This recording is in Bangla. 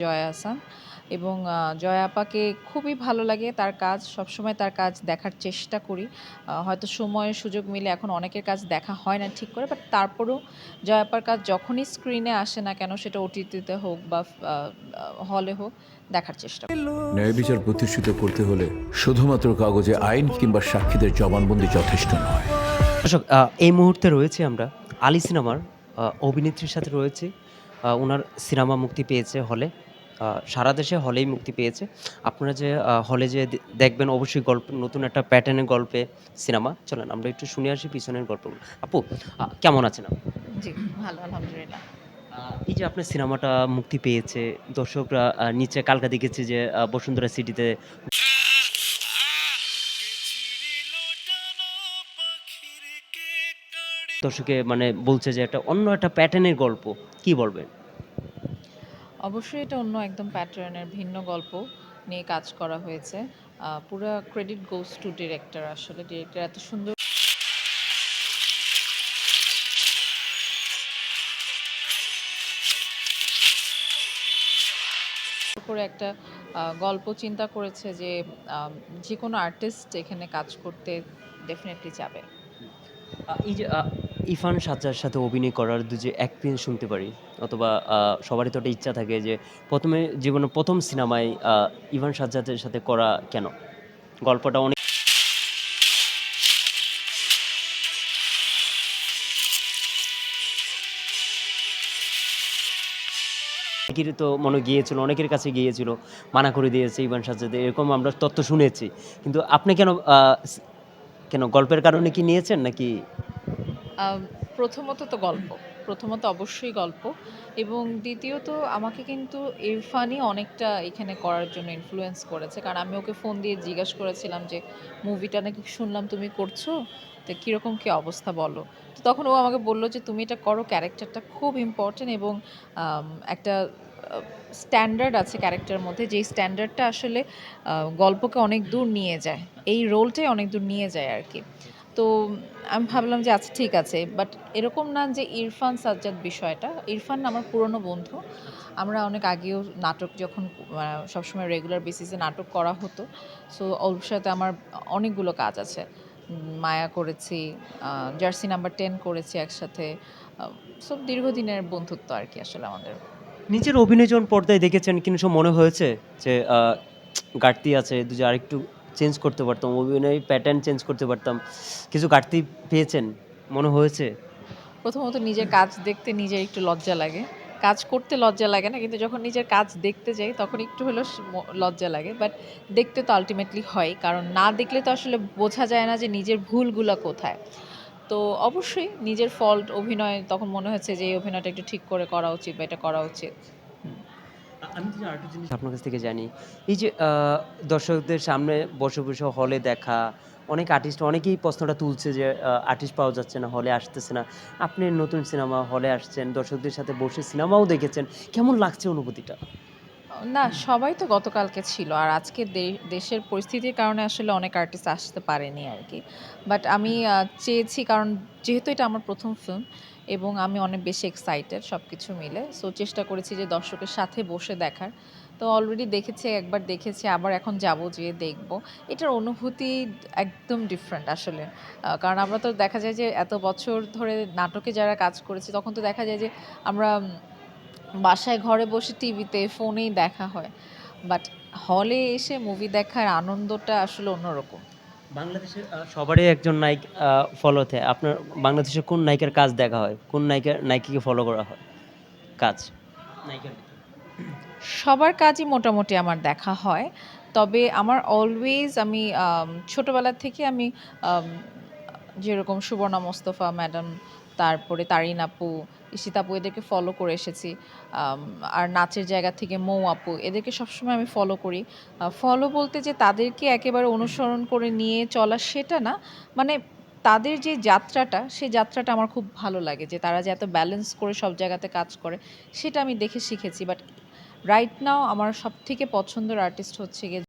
জয়া আহসান এবং জয়া আপাকে খুবই ভালো লাগে তার কাজ। সবসময় তার কাজ দেখার চেষ্টা করি। হয়তো সময় সুযোগ মিলে এখন অনেকের কাজ দেখা হয় না ঠিক করে। বাট তারপরেও জয়া আপার কাজ যখনই স্ক্রিনে আসে না কেন সেটা ওটিটিতে হোক বা আ আ হলে হোক দেখার চেষ্টা করি। ন্যায় বিচার প্রতিষ্ঠিত করতে হলে শুধুমাত্র কাগজে আইন কিংবা সাক্ষীদের জবানবন্দি যথেষ্ট নয়। দর্শক এই মুহূর্তে রয়েছি আমরা আলী সিনেমার অভিনেত্রীর সাথে রয়েছি। উনার সিনেমা মুক্তি পেয়েছে হলে। সারা দেশে হলেই মুক্তি পেয়েছে। আপনারা যে হলে যেয়ে দেখবেন অবশ্যই গল্প নতুন একটা প্যাটার্নের গল্পে সিনেমা। চলেন আমরা একটু শুনে আসি পিছনের গল্পগুলো। আপু কেমন আছেন আপনি? জি, ভালো আলহামদুলিল্লাহ। এই যে আপনার সিনেমাটা মুক্তি পেয়েছে, দর্শকরা নিচে কালকে দেখেছি যে বসুন্ধরা সিটিতে দর্শকে মানে বলছে যে একটা অন্য একটা প্যাটার্নের গল্প। কি বলবেন? অবশ্যই এটা অন্য একদম প্যাটার্নের ভিন্ন গল্প নিয়ে কাজ করা হয়েছে। পুরা ক্রেডিট গোস টু ডিরেক্টর আসলে। ডিরেক্টর এত সুন্দর করে একটা গল্প চিন্তা করেছে যে যেকোনো আর্টিস্ট এখানে কাজ করতে ডেফিনিটলি যাবে। এই যে ইরফান সাজ্জার সাথে অভিনয় করার যে এক্সপেরিয়েন্স শুনতে পারি অথবা সবারই তো একটা ইচ্ছা থাকে যে ১ম এ জীবনের ১ম সিনেমায় ইরফান সাজ্জাদের সাথে করা কেন? গল্পটা অনেকেরই তো মনে গিয়েছিল, অনেকের কাছে গিয়েছিল, মানা করে দিয়েছে ইরফান সাজ্জাদ এরকম আমরা তথ্য শুনেছি। কিন্তু আপনি কেন কেন গল্পের কারণে কি নিয়েছেন নাকি? আম প্রথমত তো গল্প। প্রথমত অবশ্যই গল্প এবং দ্বিতীয়ত আমাকে কিন্তু ইরফানই অনেকটা এখানে করার জন্য ইনফ্লুয়েন্স করেছে। কারণ আমি ওকে ফোন দিয়ে জিজ্ঞাসা করেছিলাম যে, "মুভিটা নাকি শুনলাম তুমি করছো? তো কিরকম কি অবস্থা বলো?" তো তখন ও আমাকে বলল যে, "তুমি এটা করো, ক্যারেক্টারটা খুব ইম্পোর্টেন্ট এবং একটা আ স্ট্যান্ডার্ড আছে ক্যারেক্টারের মধ্যে, যেই স্ট্যান্ডার্ডটা আসলে গল্পকে অনেক দূর নিয়ে যায়। এই রোলটাই অনেক দূর নিয়ে যায় আরকি।" তো আমি ভাবলাম যে আচ্ছা ঠিক আছে। বাট এরকম না যে ইরফান সাজ্জাদ বিষয়টা। ইরফান আমার পুরনো বন্ধু। আমরা অনেক আগেও নাটক যখন সবসময় রেগুলার বেসিসে নাটক করা হতো। সো ওর সাথে আমার অনেকগুলো কাজ আছে। মায়া করেছি, জার্সি নাম্বার 10 করেছি একসাথে। সো দীর্ঘদিনের বন্ধুত্ব আরকি আসলে আমাদের। নিজের অভিনয় যখন পর্দায় দেখেছেন কোনো সময় মনে হয়েছে যে ঘাটতি আছে যে আরেকটু চেঞ্জ করতে পারতাম, অভিনয় প্যাটার্ন চেঞ্জ করতে পারতাম। কিছু ঘাটতি পেয়েছেন? মনে হয়েছে? প্রথমত নিজের কাজ দেখতে নিজের একটু লজ্জা লাগে। কাজ করতে লজ্জা লাগে না। কিন্তু যখন নিজের কাজ দেখতে যাই তখন একটু হলেও লজ্জা লাগে। বাট দেখতে তো আল্টিমেটলি হয়। কারণ না দেখলে তো আসলে বোঝা যায় না যে নিজের ভুলগুলা কোথায়। তো অবশ্যই নিজের ফল্ট অভিনয় তখন মনে হয়েছে যে এই অভিনয়টা একটু ঠিক করে করা উচিত বা এটা করা উচিত। হুম। আমি যদি আরেকটা জিনিস আপনার কাছ থেকে জানি। এই যে দর্শকদের সামনে বসে হলে দেখা, অনেক আর্টিস্ট অনেকেই প্রশ্নটা তুলছে যে আর্টিস্ট পাওয়া যাচ্ছে না, হলে আসতেছে না। আপনি নতুন সিনেমা হলে আসছেন, দর্শকদের সাথে বসে সিনেমাও দেখেছেন। কেমন লাগছে অনুভূতিটা? না, সবাই তো গতকালকে ছিল। আর আজকে দেশের পরিস্থিতির কারণে আসলে অনেক আর্টিস্ট আসতে পারেনি আরকি। বাট আমি চেয়েছি কারণ যেহেতু এটা আমার ১ম ফিল্ম এবং আমি অনেক বেশি এক্সাইটেড সবকিছু মিলে। সো চেষ্টা করেছি যে দর্শকের সাথে বসে দেখার। তো অলরেডি দেখেছি, একবার দেখেছি, আবার এখন যাবো, যেয়ে দেখব। এটার অনুভূতি একদম ডিফারেন্ট আসলে। কারণ আমরা তো দেখা যায় যে এত বছর ধরে নাটকে যারা কাজ করেছি তখন তো দেখা যায় যে আমরা বাসায় ঘরে বসে টিভিতে, ফোনেই দেখা হয়। বাট হলে এসে মুভি দেখার আনন্দটা আসলে অন্যরকম। বাংলাদেশের সবারই একজন ফলো থাকে। আপনার বাংলাদেশের কোন নায়িকার কাজ দেখা হয়? কোন নায়িকাকে ফলো করা হয়? কাজ? নায়িকার ভিতর? সবার কাজই মোটামুটি আমার দেখা হয়। তবে আমার অলওয়েজ আমি ছোটবেলা থেকে আমি আম যেরকম সুবর্ণা মোস্তফা ম্যাডাম, তারপরে তারিন আপু, ঈশিতা আপু এদেরকে ফলো করে এসেছি। আম আর নাচের জায়গা থেকে মৌ আপু এদেরকে সবসময় আমি ফলো করি। ফলো বলতে যে তাদেরকে একেবারে অনুসরণ করে নিয়ে চলা সেটা না। মানে তাদের যে যাত্রাটা, সেই যাত্রাটা আমার খুব ভালো লাগে যে তারা যে এত ব্যালেন্স করে সব জায়গাতে কাজ করে, সেটা আমি দেখে শিখেছি। বাট রাইট নাও আমার সবথেকে পছন্দের আর্টিস্ট হচ্ছে গিয়ে